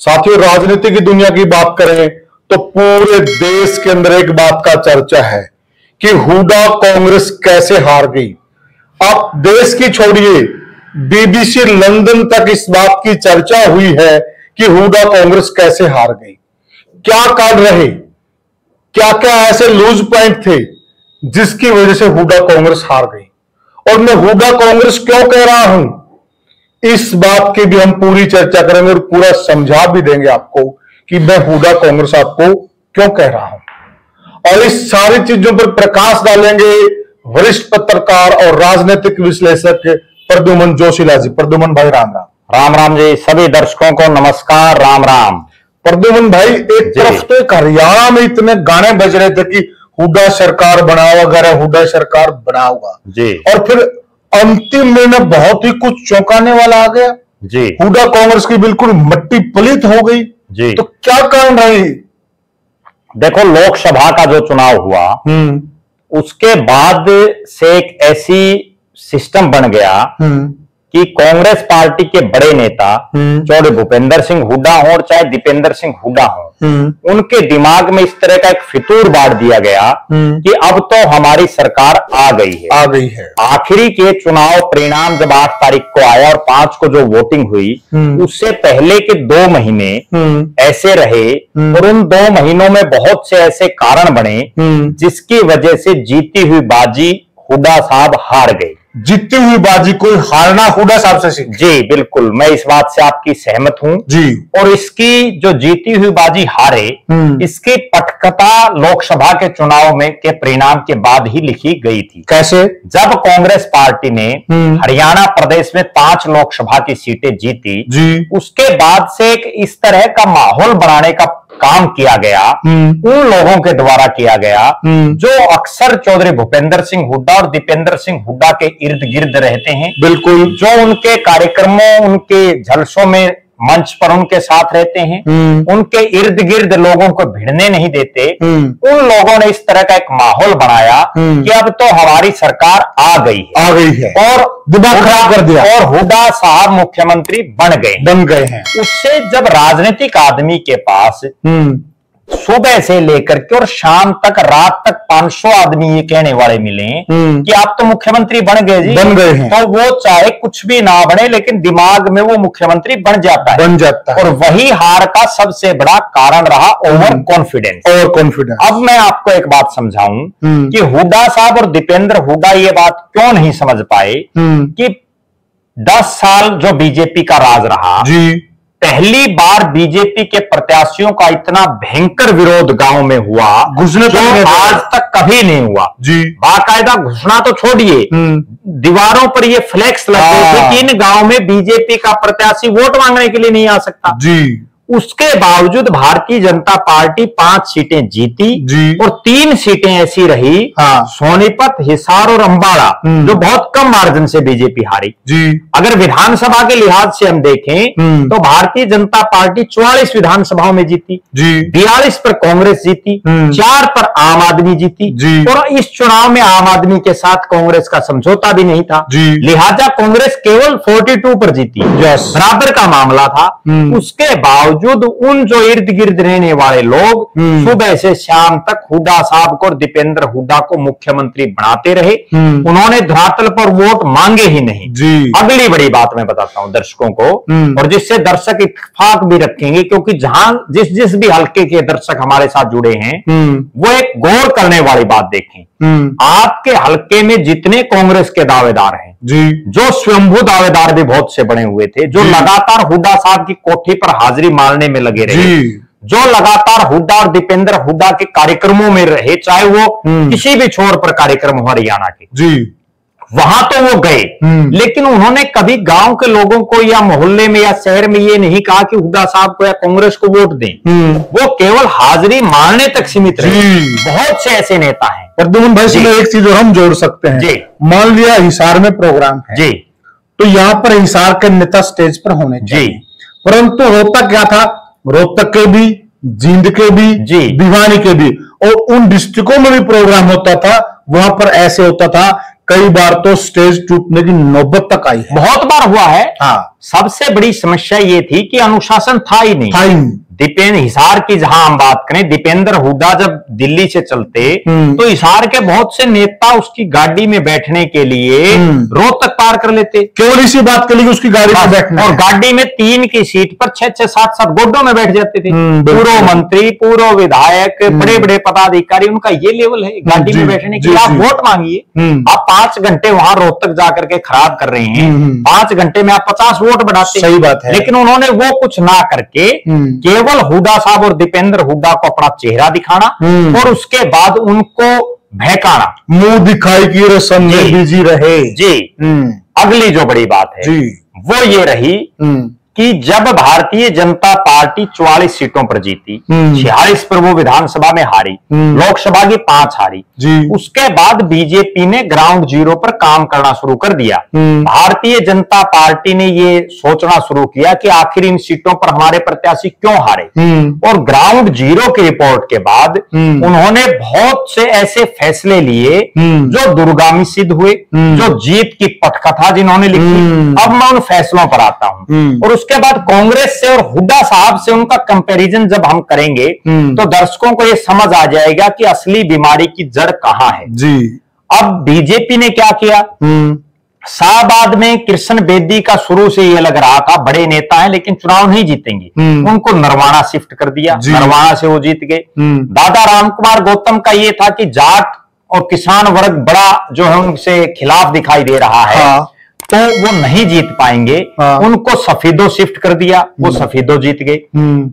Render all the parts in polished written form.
साथियों, राजनीति की दुनिया की बात करें तो पूरे देश के अंदर एक बात का चर्चा है कि हुडा कांग्रेस कैसे हार गई। आप देश की छोड़िए, बीबीसी लंदन तक इस बात की चर्चा हुई है कि हुडा कांग्रेस कैसे हार गई। क्या कारण रहे, क्या क्या ऐसे लूज पॉइंट थे जिसकी वजह से हुडा कांग्रेस हार गई, और मैं हुडा कांग्रेस क्यों कह रहा हूं, इस बात की भी हम पूरी चर्चा करेंगे और पूरा समझा भी देंगे आपको कि मैं हुडा कांग्रेस आपको क्यों कह रहा हूं। और इस सारी चीजों पर प्रकाश डालेंगे वरिष्ठ पत्रकार और राजनीतिक विश्लेषक प्रद्युमन जोशीला जी। प्रद्युमन भाई राम राम। राम राम जी। सभी दर्शकों को नमस्कार, राम राम। प्रद्युमन भाई, एक तरफ तो एक हरियाणा में इतने गाने बज रहे थे कि हुडा सरकार बनाओ, अगर हुडा सरकार बनाओगा जी, और फिर अंतिम में बहुत ही कुछ चौंकाने वाला आ गया जी। हुडा कांग्रेस की बिल्कुल मट्टी पलित हो गई जी। तो क्या कारण रही? देखो, लोकसभा का जो चुनाव हुआ उसके बाद से एक ऐसी सिस्टम बन गया कि कांग्रेस पार्टी के बड़े नेता चाहे भूपेंद्र सिंह हुड्डा हो और चाहे दीपेंद्र सिंह हुड्डा हो, उनके दिमाग में इस तरह का एक फितूर बांट दिया गया कि अब तो हमारी सरकार आ गई है। आखिरी के चुनाव परिणाम जब 8 तारीख को आया और 5 को जो वोटिंग हुई, उससे पहले के 2 महीने ऐसे रहे और उन 2 महीनों में बहुत से ऐसे कारण बने जिसकी वजह से जीती हुई बाजी हुड्डा साहब हार गए। जीती हुई बाजी कोई हारना हुड्डा साहब से सीखे। जी बिल्कुल, मैं इस बात से आपकी सहमत हूं जी। और इसकी जो जीती हुई बाजी हारे, इसकी पटकथा लोकसभा के चुनाव में के परिणाम के बाद ही लिखी गई थी। कैसे? जब कांग्रेस पार्टी ने हरियाणा प्रदेश में 5 लोकसभा की सीटें जीती जी, उसके बाद से एक इस तरह का माहौल बनाने का काम किया गया, उन लोगों के द्वारा किया गया जो अक्सर चौधरी भूपेंद्र सिंह हुड्डा और दीपेंद्र सिंह हुड्डा के इर्द गिर्द रहते हैं। बिल्कुल, जो उनके कार्यक्रमों, उनके जलसों में मंच पर उनके साथ रहते हैं, उनके इर्द गिर्द लोगों को भिड़ने नहीं देते, उन लोगों ने इस तरह का एक माहौल बनाया कि अब तो हमारी सरकार आ गई है और दिमाग खराब कर दिया और हुड्डा साहब मुख्यमंत्री बन गए हैं। उससे जब राजनीतिक आदमी के पास सुबह से लेकर के और शाम तक, रात तक 500 आदमी ये कहने वाले मिले कि आप तो मुख्यमंत्री बन गए हैं, तो वो चाहे कुछ भी ना बने लेकिन दिमाग में वो मुख्यमंत्री बन जाता है। और वही हार का सबसे बड़ा कारण रहा ओवर कॉन्फिडेंस। अब मैं आपको एक बात समझाऊं कि हुड्डा साहब और दीपेंद्र हुड्डा ये बात क्यों नहीं समझ पाए कि 10 साल जो बीजेपी का राज रहा जी, पहली बार बीजेपी के प्रत्याशियों का इतना भयंकर विरोध गांव में हुआ, घुसने जो आज तक कभी नहीं हुआ जी। बाकायदा घुसना तो छोड़िए, दीवारों पर ये फ्लैक्स लगे थे कि इन गांव में बीजेपी का प्रत्याशी वोट मांगने के लिए नहीं आ सकता जी। उसके बावजूद भारतीय जनता पार्टी 5 सीटें जीती जी। और 3 सीटें ऐसी रही, सोनीपत, हिसार और अंबाला, जो बहुत कम मार्जिन से बीजेपी हारी जी। अगर विधानसभा के लिहाज से हम देखें तो भारतीय जनता पार्टी 44 विधानसभाओं में जीती जी। 42 पर कांग्रेस जीती, 4 पर आम आदमी जीती जी। और इस चुनाव में आम आदमी के साथ कांग्रेस का समझौता भी नहीं था जी। लिहाजा कांग्रेस केवल 42 पर जीती, बराबर का मामला था। उसके बावजूद उन जो इर्द गिर्द रहने वाले लोग सुबह से शाम तक हुड्डा साहब को और दीपेंद्र हुड्डा को मुख्यमंत्री बनाते रहे, उन्होंने धरातल पर वोट मांगे ही नहीं जी। अगली बड़ी बात मैं बताता हूं दर्शकों को, और जिससे दर्शक इत्तेफाक भी रखेंगे, क्योंकि जहां जिस भी हल्के के दर्शक हमारे साथ जुड़े हैं वो एक गौर करने वाली बात देखें। आपके हल्के में जितने कांग्रेस के दावेदार हैं जी, जो स्वयंभू दावेदार भी बहुत से बने हुए थे, जो लगातार हुड्डा साहब की कोठी पर हाजिरी मारने में लगे रहे, जो लगातार हुड्डा और दीपेंद्र हुड्डा के कार्यक्रमों में रहे, चाहे वो किसी भी छोर पर कार्यक्रम हो हरियाणा के जी, वहां तो वो गए, लेकिन उन्होंने कभी गांव के लोगों को या मोहल्ले में या शहर में ये नहीं कहा कि हुड्डा साहब को या कांग्रेस को वोट दें। वो केवल हाजिरी मारने तक सीमित रहे। बहुत से ऐसे नेता हैं। प्रद्युमन भाई, इसमें एक चीज और हम जोड़ सकते हैं जी। मान लिया हिसार में प्रोग्राम है जी, तो यहाँ पर हिसार के नेता स्टेज पर होने जी, परंतु होता क्या था, रोहतक के भी, जींद के भी जी, भिवानी के भी, और उन डिस्ट्रिक्टों में भी प्रोग्राम होता था। वहां पर ऐसे होता था कई बार तो स्टेज टूटने की नौबत तक आई है। बहुत बार हुआ है। हाँ। सबसे बड़ी समस्या ये थी कि अनुशासन था ही नहीं। दीपेंद्र हिसार की जहां हम बात करें, दीपेंद्र हुड्डा जब दिल्ली से चलते तो हिसार के बहुत से नेता उसकी गाड़ी में बैठने के लिए रोहतक पार कर लेते, केवल इसी बात के लिए उसकी गाड़ी में बैठना। और गाड़ी में 3 की सीट पर 6-6, 7-7 गोड्डों में बैठ जाते थे। पूर्व मंत्री, पूर्व विधायक, बड़े बड़े पदाधिकारी, उनका ये लेवल है गाड़ी में बैठने के लिए। आप वोट मांगिए, आप 5 घंटे वहां रोहतक जाकर के खराब कर रहे हैं, 5 घंटे में आप 50 वोट बढ़ाते। सही बात है। लेकिन उन्होंने वो कुछ ना करके केवल हुड्डा साहब और दीपेंद्र हुड्डा को अपना चेहरा दिखाना और उसके बाद उनको बहकाना, मुंह दिखाई की रस्म में बिजी रहे। जी। अगली जो बड़ी बात है जी, वो ये रही कि जब भारतीय जनता पार्टी 44 सीटों पर जीती, 46 पर वो विधानसभा में हारी, लोकसभा की 5 हारी जी। उसके बाद बीजेपी ने ग्राउंड जीरो पर काम करना शुरू कर दिया। भारतीय जनता पार्टी ने ये सोचना शुरू किया कि आखिर इन सीटों पर हमारे प्रत्याशी क्यों हारे, और ग्राउंड जीरो की रिपोर्ट के बाद उन्होंने बहुत से ऐसे फैसले लिए जो दुर्गामी सिद्ध हुए, जो जीत की पटकथा जिन्होंने लिखी। अब मैं उन फैसलों पर आता हूं, और उसके बाद कांग्रेस से और हुड्डा साहब से उनका कंपैरिजन जब हम करेंगे तो दर्शकों को यह समझ आ जाएगा कि असली बीमारी की जड़ कहां है जी। अब बीजेपी ने क्या किया, शाहबाद में कृष्ण बेदी का शुरू से यह लग रहा था बड़े नेता हैं लेकिन चुनाव नहीं जीतेंगे, उनको नरवाना शिफ्ट कर दिया, नरवाना से वो जीत गए। दादा रामकुमार गौतम का ये था कि जाट और किसान वर्ग बड़ा जो है उनसे खिलाफ दिखाई दे रहा है, हाँ। तो वो नहीं जीत पाएंगे, हाँ। उनको सफेदो शिफ्ट कर दिया, वो सफेदो जीत गए।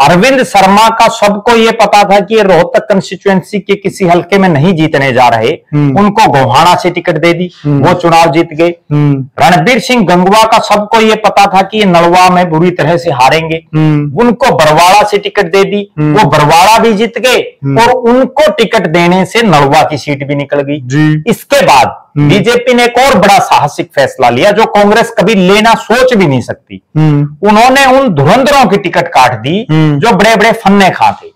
अरविंद शर्मा का सबको ये पता था कि ये रोहतक कंस्टिट्यूएंसी के किसी हल्के में नहीं जीतने जा रहे, उनको गोहाना से टिकट दे दी, वो चुनाव जीत गए। रणबीर सिंह गंगवा का सबको ये पता था कि ये नलवा में बुरी तरह से हारेंगे, उनको बरवाड़ा से टिकट दे दी, वो बरवाड़ा भी जीत गए, और उनको टिकट देने से नलवा की सीट भी निकल गई। इसके बाद बीजेपी ने एक और बड़ा साहसिक फैसला लिया जो कांग्रेस कभी लेना सोच भी नहीं सकती। उन्होंने उन धुरंधरों की टिकट काट दी जो बड़े बड़े फन्ने खा थे।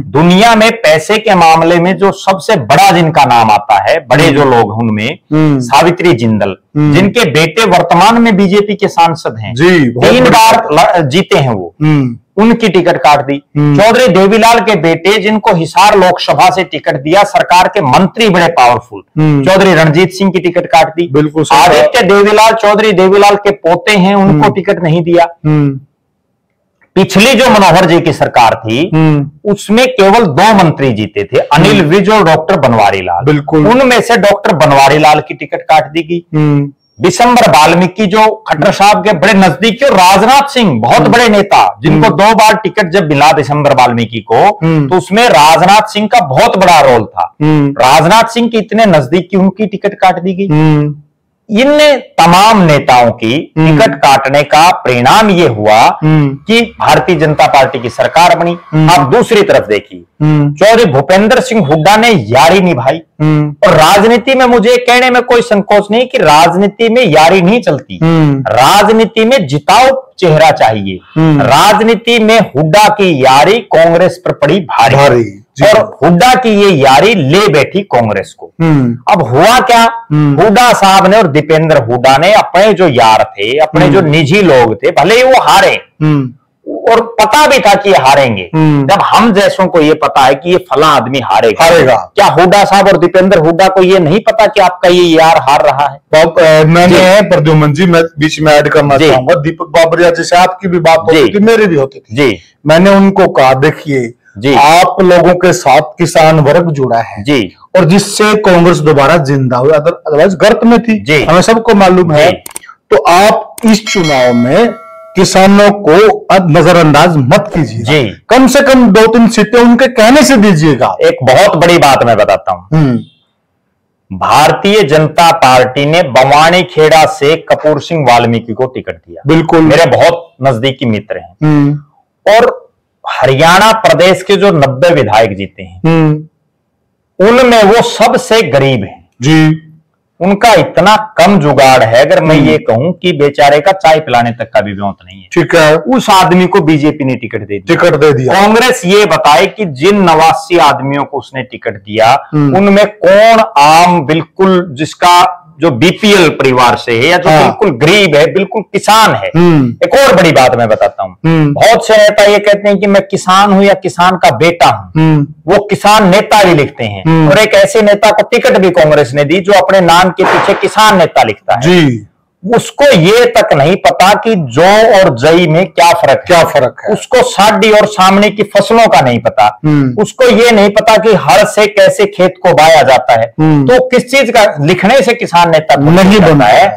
दुनिया में पैसे के मामले में जो सबसे बड़ा जिनका नाम आता है, बड़े जो लोग उनमें सावित्री जिंदल, जिनके बेटे वर्तमान में बीजेपी के सांसद हैं, 3 बार जीते हैं वो, उनकी टिकट काट दी। चौधरी देवीलाल के बेटे जिनको हिसार लोकसभा से टिकट दिया, सरकार के मंत्री बड़े पावरफुल, चौधरी रणजीत सिंह की टिकट काट दी। बिल्कुल। आदित्य देवीलाल चौधरी देवीलाल के पोते हैं, उनको टिकट नहीं दिया। पिछली जो मनोहर जी की सरकार थी उसमें केवल 2 मंत्री जीते थे, अनिल विज और डॉक्टर बनवारी लाल। बिल्कुल। उनमें से डॉक्टर बनवारी लाल की टिकट काट दी गई। दिसंबर वाल्मीकि जो खट्टर साहब के बड़े नजदीकी, और राजनाथ सिंह बहुत बड़े नेता जिनको 2 बार टिकट जब मिला दिसंबर वाल्मीकि को, तो उसमें राजनाथ सिंह का बहुत बड़ा रोल था। राजनाथ सिंह के इतने नजदीकी, उनकी टिकट काट दी गई। इन तमाम नेताओं की टिकट काटने का परिणाम ये हुआ कि भारतीय जनता पार्टी की सरकार बनी। आप दूसरी तरफ देखिए, चौधरी भूपेंद्र सिंह हुड्डा ने यारी निभाई, और राजनीति में मुझे कहने में कोई संकोच नहीं कि राजनीति में यारी नहीं चलती, राजनीति में जिताऊ चेहरा चाहिए। राजनीति में हुड्डा की यारी कांग्रेस पर पड़ी भारी, और हुड्डा की ये यारी ले बैठी कांग्रेस को। अब हुआ क्या, हुड्डा साहब ने और दीपेंद्र हुड्डा ने अपने जो यार थे, अपने जो निजी लोग थे, भले ही वो हारे, और पता भी था कि ये हारेंगे। जब हम जैसों को ये पता है कि ये फला आदमी हारेगा, क्या हुड्डा साहब और दीपेंद्र हुड्डा को ये नहीं पता कि आपका ये यार हार रहा है? मैंने प्रद्युमन जी, मैं बीच में ऐड करना चाहूंगा, दीपक बाबरिया जैसे आपकी भी बात होती थी, मेरी भी होती थी जी। मैंने उनको कहा, देखिए आप लोगों के साथ किसान वर्ग जुड़ा है जी, और जिससे कांग्रेस दोबारा जिंदा हुई, अदरवाइज गर्त में थी जी, हमें सबको मालूम है। तो आप इस चुनाव में किसानों को नजरअंदाज मत कीजिए जी, कम से कम 2-3 सीटें उनके कहने से दीजिएगा। एक बहुत बड़ी बात मैं बताता हूं, भारतीय जनता पार्टी ने बवानी खेड़ा से कपूर सिंह वाल्मीकि को टिकट दिया। बिल्कुल, मेरे बहुत नजदीकी मित्र हैं। और हरियाणा प्रदेश के जो 90 विधायक जीते हैं उनमें वो सबसे गरीब हैं जी। उनका इतना कम जुगाड़ है, अगर मैं ये कहूं कि बेचारे का चाय पिलाने तक का भी व्यौत नहीं है। ठीक है, उस आदमी को बीजेपी ने टिकट दे दिया। कांग्रेस ये बताए कि जिन 89 आदमियों को उसने टिकट दिया उनमें कौन आम बिल्कुल जिसका जो बीपीएल परिवार से है या जो बिल्कुल गरीब है, बिल्कुल किसान है। एक और बड़ी बात मैं बताता हूँ, बहुत से नेता ये कहते हैं कि मैं किसान हूं या किसान का बेटा हूं, वो किसान नेता भी लिखते हैं। और एक ऐसे नेता को टिकट भी कांग्रेस ने दी जो अपने नाम के पीछे किसान नेता लिखता है जी। उसको ये तक नहीं पता कि जौ और जई में क्या फर्क है। उसको साड़ी और सामने की फसलों का नहीं पता, उसको ये नहीं पता कि हर से कैसे खेत को बाया जाता है। तो किस चीज का लिखने से किसान नेता नहीं बना है।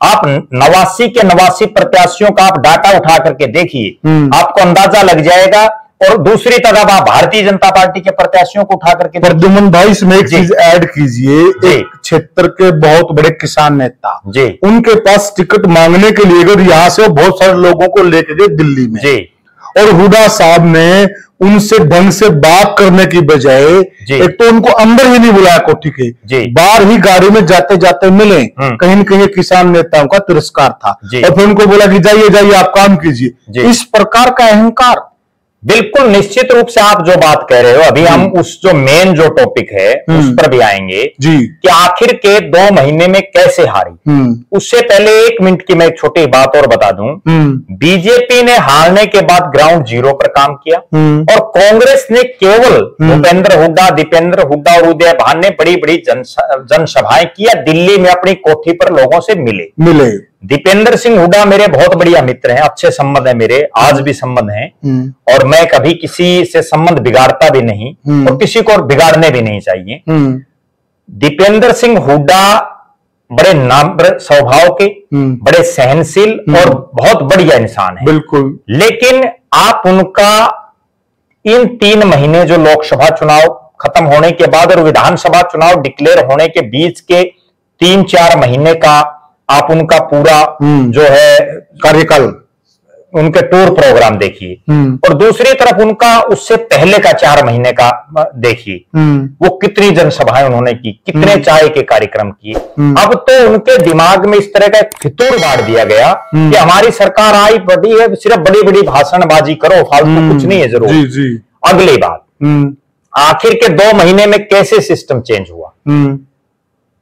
आप 89 के 89 प्रत्याशियों का आप डाटा उठा करके देखिए, आपको अंदाजा लग जाएगा। और दूसरी तरफ आप भारतीय जनता पार्टी के प्रत्याशियों को उठा करके प्रद्युमन भाई इसमें एक चीज ऐड कीजिए, एक क्षेत्र के बहुत बड़े किसान नेता जी, उनके पास टिकट मांगने के लिए अगर यहाँ से बहुत सारे लोगों को लेके गए दिल्ली में जी, और हुड्डा साहब ने उनसे ढंग से बात करने की बजाय एक तो उनको अंदर ही नहीं बुलाया कोठी के, बाहर ही गाड़ी में जाते जाते मिले, कहीं न कहीं किसान नेताओं का तिरस्कार था और फिर उनको बोला कि जाइए जाइए आप काम कीजिए। इस प्रकार का अहंकार बिल्कुल निश्चित रूप से आप जो बात कह रहे हो, अभी हम उस जो मेन जो टॉपिक है उस पर भी आएंगे जी, कि आखिर के 2 महीने में कैसे हारी। उससे पहले 1 मिनट की मैं एक छोटी बात और बता दूं, बीजेपी ने हारने के बाद ग्राउंड जीरो पर काम किया और कांग्रेस ने केवल भूपेंद्र हुड्डा, दीपेंद्र हुड्डा और उदय भान ने बड़ी बड़ी जनसभाएं किया, दिल्ली में अपनी कोठी पर लोगों से मिले। दीपेंद्र सिंह हुड्डा मेरे बहुत बढ़िया मित्र हैं, अच्छे संबंध है मेरे, आज भी संबंध हैं और मैं कभी किसी से संबंध बिगाड़ता भी नहीं और किसी को बिगाड़ने भी नहीं चाहिए। दीपेंद्र सिंह हुड्डा बड़े नम्र स्वभाव के, बड़े सहनशील और बहुत बढ़िया इंसान है बिल्कुल। लेकिन आप उनका इन 3 महीने जो लोकसभा चुनाव खत्म होने के बाद और विधानसभा चुनाव डिक्लेयर होने के बीच के 3-4 महीने का आप उनका पूरा जो है कार्यकाल, उनके टूर प्रोग्राम देखिए और दूसरी तरफ उनका उससे पहले का 4 महीने का देखिए, वो कितनी जनसभाएं उन्होंने की, कितने चाय के कार्यक्रम किए। अब तो उनके दिमाग में इस तरह का फितूर बांट दिया गया कि हमारी सरकार आई बड़ी है, सिर्फ बड़ी बड़ी भाषणबाजी करो, फालतू कुछ नहीं है जरूर। अगली बात, आखिर के 2 महीने में कैसे सिस्टम चेंज हुआ,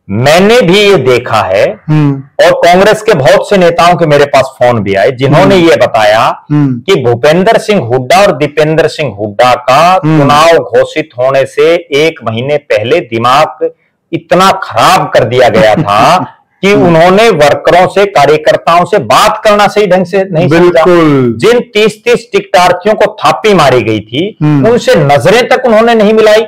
मैंने भी ये देखा है और कांग्रेस के बहुत से नेताओं के मेरे पास फोन भी आए जिन्होंने ये बताया कि भूपेंद्र सिंह हुड्डा और दीपेंद्र सिंह हुड्डा का चुनाव घोषित होने से 1 महीने पहले दिमाग इतना खराब कर दिया गया था कि उन्होंने वर्करों से, कार्यकर्ताओं से बात करना सही ढंग से नहीं समझा। जिन 30-30 टिकटार्थियों को थापी मारी गई थी उनसे नजरें तक उन्होंने नहीं मिलाई।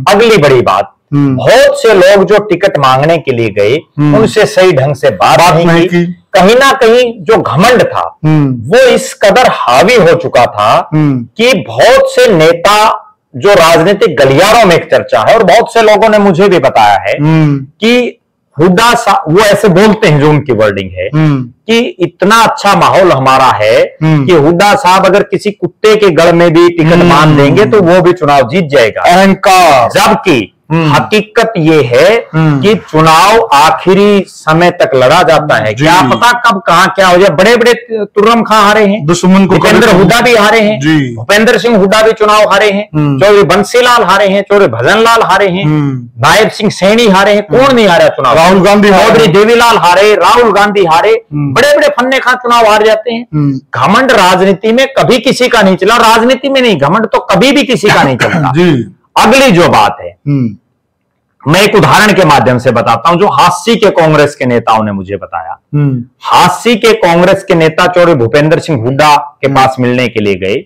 अगली बड़ी बात, बहुत से लोग जो टिकट मांगने के लिए गए उनसे सही ढंग से बात नहीं की। कहीं ना कहीं जो घमंड था वो इस कदर हावी हो चुका था कि बहुत से नेता जो राजनीतिक गलियारों में एक चर्चा है और बहुत से लोगों ने मुझे भी बताया है कि हुड्डा साहब, वो ऐसे बोलते हैं, जो उनकी वर्डिंग है कि इतना अच्छा माहौल हमारा है कि हुड्डा साहब अगर किसी कुत्ते के गढ़ में भी टिकट बांध देंगे तो वो भी चुनाव जीत जाएगा। अहंकार। जबकि हकीकत ये है कि चुनाव आखिरी समय तक लड़ा जाता है, क्या पता कब कहां क्या हो जाए। बड़े बड़े तुर्रम खां हारे हैं, दुश्मन को भूपेंद्र हुड्डा भी हारे हैं, भूपेंद्र सिंह हुड्डा भी चुनाव हारे हैं, चौधरी बंसीलाल हारे हैं, चौधरी भजनलाल हारे हैं, नायब सिंह सैनी हारे हैं, कौन नहीं हारा चुनाव, राहुल गांधी, चौधरी देवीलाल हारे, राहुल गांधी हारे, बड़े बड़े फन्ने खां चुनाव हार जाते हैं। घमंड राजनीति में कभी किसी का नहीं चला, राजनीति में नहीं, घमंड तो कभी भी किसी का नहीं चलता। अगली जो बात है, मैं एक उदाहरण के माध्यम से बताता हूं जो हास्य के कांग्रेस के नेताओं ने मुझे बताया। हास्य के कांग्रेस के नेता चौधरी भूपेंद्र सिंह हुड्डा के पास मिलने के लिए गए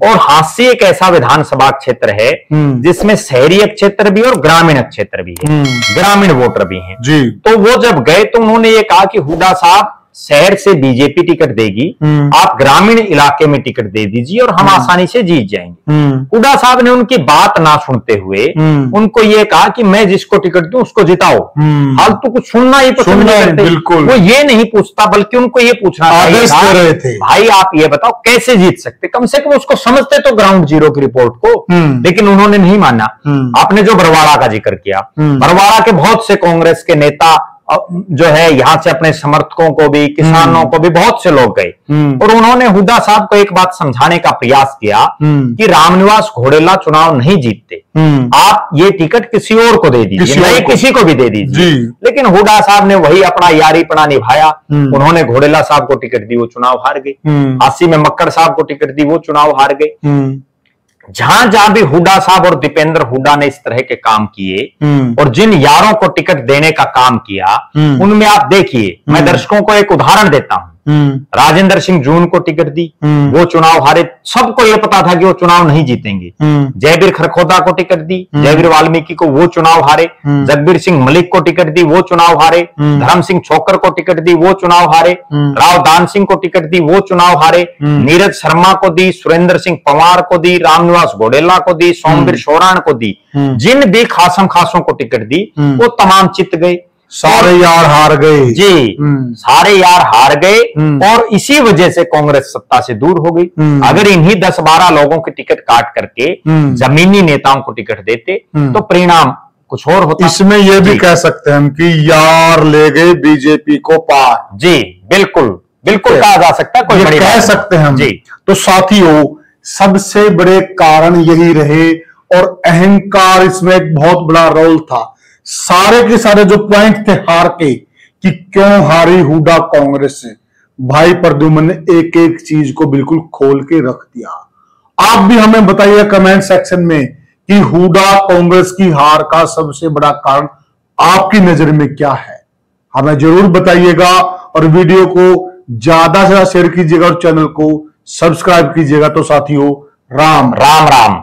और हास्य एक ऐसा विधानसभा क्षेत्र है जिसमें शहरी क्षेत्र भी और ग्रामीण क्षेत्र भी है, ग्रामीण वोटर भी हैं। तो वो जब गए तो उन्होंने ये कहा कि हुड्डा साहब शहर से बीजेपी टिकट देगी, आप ग्रामीण इलाके में टिकट दे दीजिए और हम आसानी से जीत जाएंगे। हुड्डा साहब ने उनकी बात ना सुनते हुए उनको ये कहा कि मैं जिसको टिकट दूं उसको जिताओ। फालतू कुछ सुनना ही पसंद नहीं करते, वो ये नहीं पूछता बल्कि उनको ये पूछना रहे थे, भाई आप ये बताओ कैसे जीत सकते, कम से कम उसको समझते तो ग्राउंड जीरो की रिपोर्ट को। लेकिन उन्होंने नहीं माना। आपने जो बरवाड़ा का जिक्र किया, बरवाड़ा के बहुत से कांग्रेस के नेता जो है यहाँ से अपने समर्थकों को भी, किसानों को भी, बहुत से लोग गए और उन्होंने हुड्डा साहब को एक बात समझाने का प्रयास किया कि रामनिवास घोडेला चुनाव नहीं जीतते, आप ये टिकट किसी और को दे दीजिए, नहीं किसी को भी दे दीजिए। लेकिन हुड्डा साहब ने वही अपना यारीपना निभाया, उन्होंने घोडेला साहब को टिकट दी, वो चुनाव हार गए। 80 में मक्कड़ साहब को टिकट दी, वो चुनाव हार गए। जहां जहां भी हुड्डा साहब और दीपेंद्र हुड्डा ने इस तरह के काम किए और जिन यारों को टिकट देने का काम किया, उनमें आप देखिए, मैं दर्शकों को एक उदाहरण देता हूं। राजेंद्र सिंह जून को टिकट दी, वो चुनाव हारे, सबको यह पता था कि वो चुनाव नहीं जीतेंगे। जयवीर खरखोदा को टिकट दी, जयवीर वाल्मीकि को, वो चुनाव हारे। जगबीर सिंह मलिक को टिकट दी, वो चुनाव हारे। धर्म सिंह छोकर को टिकट दी, वो चुनाव हारे। राव दान सिंह को टिकट दी, वो चुनाव हारे। नीरज शर्मा को दी, सुरेंद्र सिंह पंवार को दी, रामनिवास घोडेला को दी, सोमवीर शोराण को दी। जिन भी खासम खासों को टिकट दी वो तमाम चित गए, सारे यार हार गए। जी, सारे यार हार गए और इसी वजह से कांग्रेस सत्ता से दूर हो गई। अगर इन्हीं 10-12 लोगों की टिकट काट करके जमीनी नेताओं को टिकट देते तो परिणाम कुछ और होता। इसमें यह भी कह सकते हैं हम कि यार ले गए बीजेपी को पार। जी, बिल्कुल बिल्कुल कहा जा सकता है, कोई कह सकते हैं हम जी। तो साथियों, सबसे बड़े कारण यही रहे और अहंकार इसमें एक बहुत बड़ा रोल था। सारे के सारे जो पॉइंट थे हार के कि क्यों हारी हुड्डा कांग्रेस से, भाई प्रद्युम्न ने एक एक चीज को बिल्कुल खोल के रख दिया। आप भी हमें बताइए कमेंट सेक्शन में कि हुड्डा कांग्रेस की हार का सबसे बड़ा कारण आपकी नजर में क्या है, हमें जरूर बताइएगा। और वीडियो को ज्यादा से ज्यादा शेयर कीजिएगा और चैनल को सब्सक्राइब कीजिएगा। तो साथियों, राम राम।